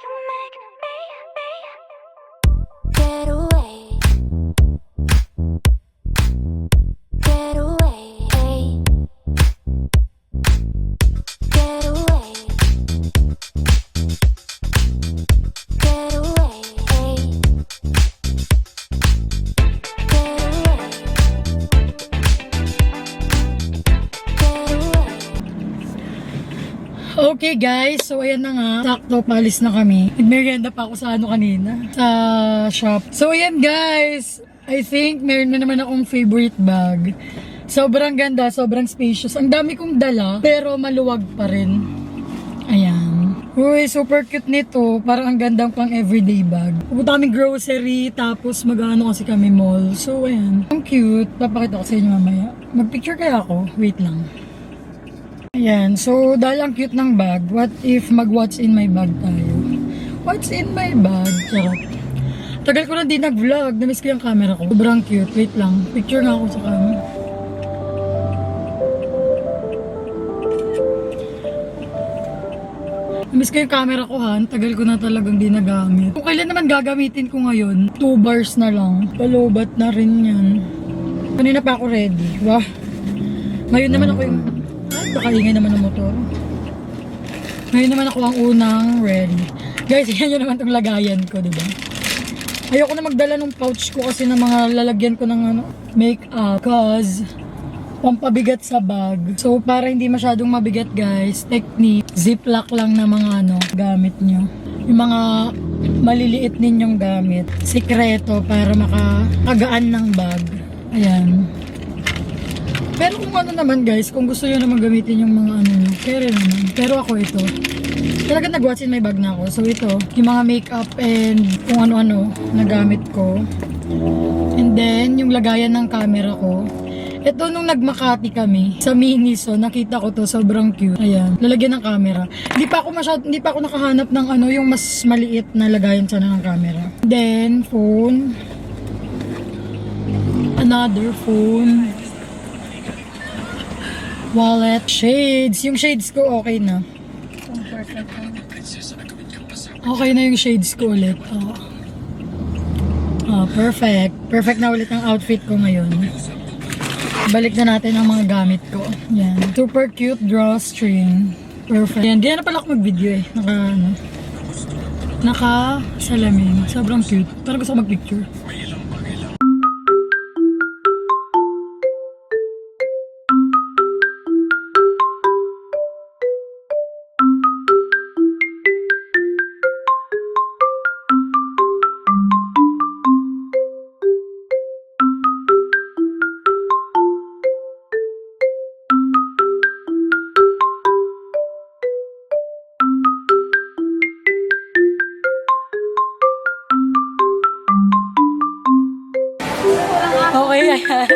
Get away. Get away. Get away. Get away. Okay guys, so ayan na nga. Sakto, palis na kami. Nagmerienda pa ako sa ano kanina. Sa shop. So ayan guys. I think meron na naman akong favorite bag. Sobrang ganda, sobrang spacious. Ang dami kong dala, pero maluwag pa rin. Ayan. Uy, super cute nito. Parang ang gandang pang everyday bag. Pupunta kami grocery, tapos mag-ano kasi kami mall. So ayan. Ang cute. Papakita ko sa inyo mamaya. Mag-picture kaya ako? Wait lang. Ayan, so dahil ang cute ng bag, what if mag-what's in my bag tayo? What's in my bag? Charot. Tagal ko na din nag-vlog, namiss ko yung camera ko. Sobrang cute, wait lang. Picture nga ako sa camera. Namiss ko yung camera ko ha, tagal ko na talagang di nagamit. Kung kailan naman gagamitin ko ngayon, 2 bars na lang. Palobat na rin yan. Kanina pa ako ready, wah. Ngayon naman ako yung... Pakaingay naman ng motor. Ngayon naman ako ang unang ready. Guys, yan yun naman itong lagayan ko, diba? Ayoko na magdala ng pouch ko kasi ng mga lalagyan ko ng ano, makeup. Cause, pampabigat sa bag. So, para hindi masyadong mabigat guys, technique, ziplock lang na mga ano, gamit nyo. Yung mga maliliit ninyong gamit. Sikreto para makagaan ng bag. Ayan. Pero kung ano naman guys, kung gusto nyo naman gamitin yung mga ano nyo, kere naman. Pero ako ito, talaga nag-what's in my bag na ako. So ito, yung mga makeup and kung ano-ano na gamit ko. And then, yung lagayan ng camera ko. Ito nung nagmakati kami sa Miniso, nakita ko to, sobrang cute. Ayan, lalagyan ng camera. Hindi pa ako nakahanap ng ano, yung mas maliit na lagayan sana ng camera. Then, phone. Another phone. Wallet, shades. Yung shades ko okay na. Okay na yung shades ko ulit. Perfect. Perfect na ulit ang outfit ko ngayon. Balik na natin ang mga gamit ko. Yan. Super cute drawstring. Perfect. Yan. Di na pala ako mag-video eh. Naka salamin. Sobrang cute. Parang gusto ko mag-picture. Okay, ayan.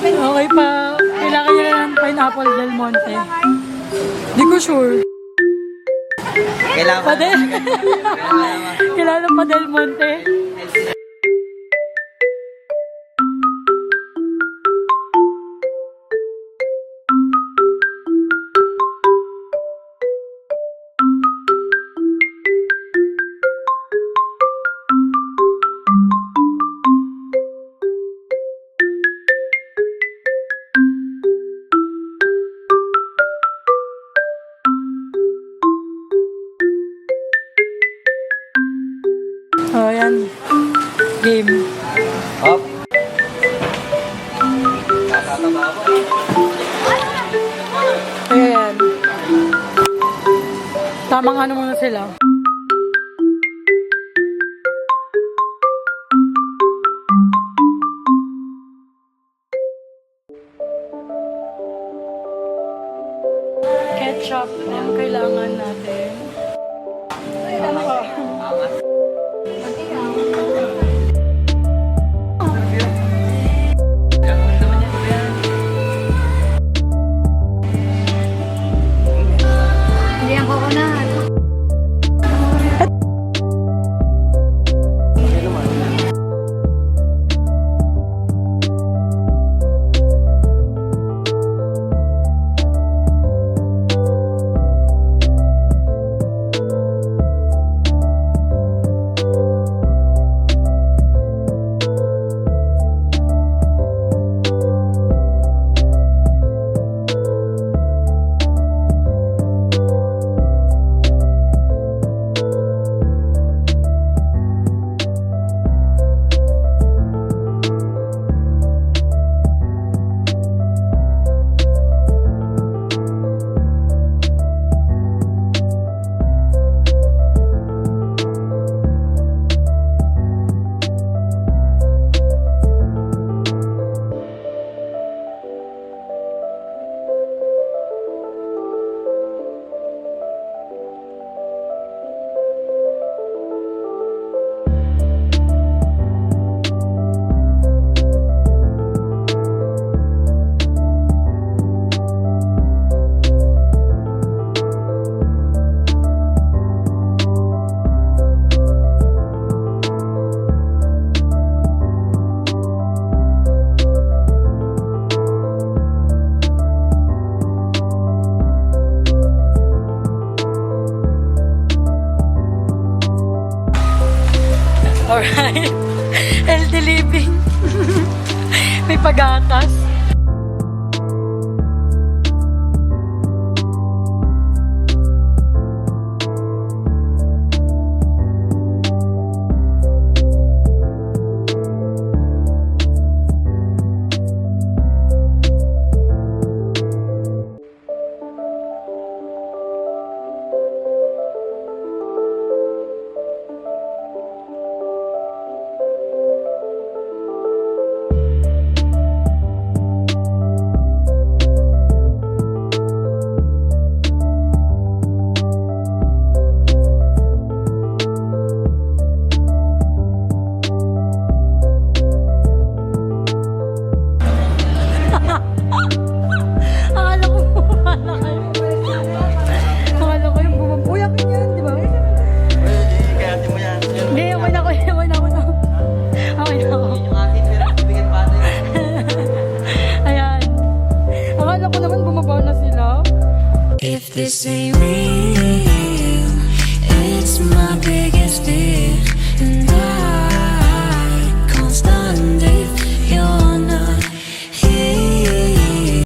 Okay pa. Kailangan nyo na ng pineapple del Monte. Di ko sure. Kailangan Pa del. Kailangan pa del Monte. Oh, yan. Game. Hop. Ayan. Tamang ano muna sila. Ketchup ang kailangan natin. Ano ka? Hindi ang coconut. Alright. Healthy living. May pagatas. Akala ko bumaba na kayo. Akala ko yung bumaba. Uy, akin yan, di ba? Kaya di mo yan. Hindi, okay na ako. Okay na ako. Okay na ako. Yung akin, pero bigat pa ito yun. Ayan. Akala ko naman bumaba na sila. If this ain't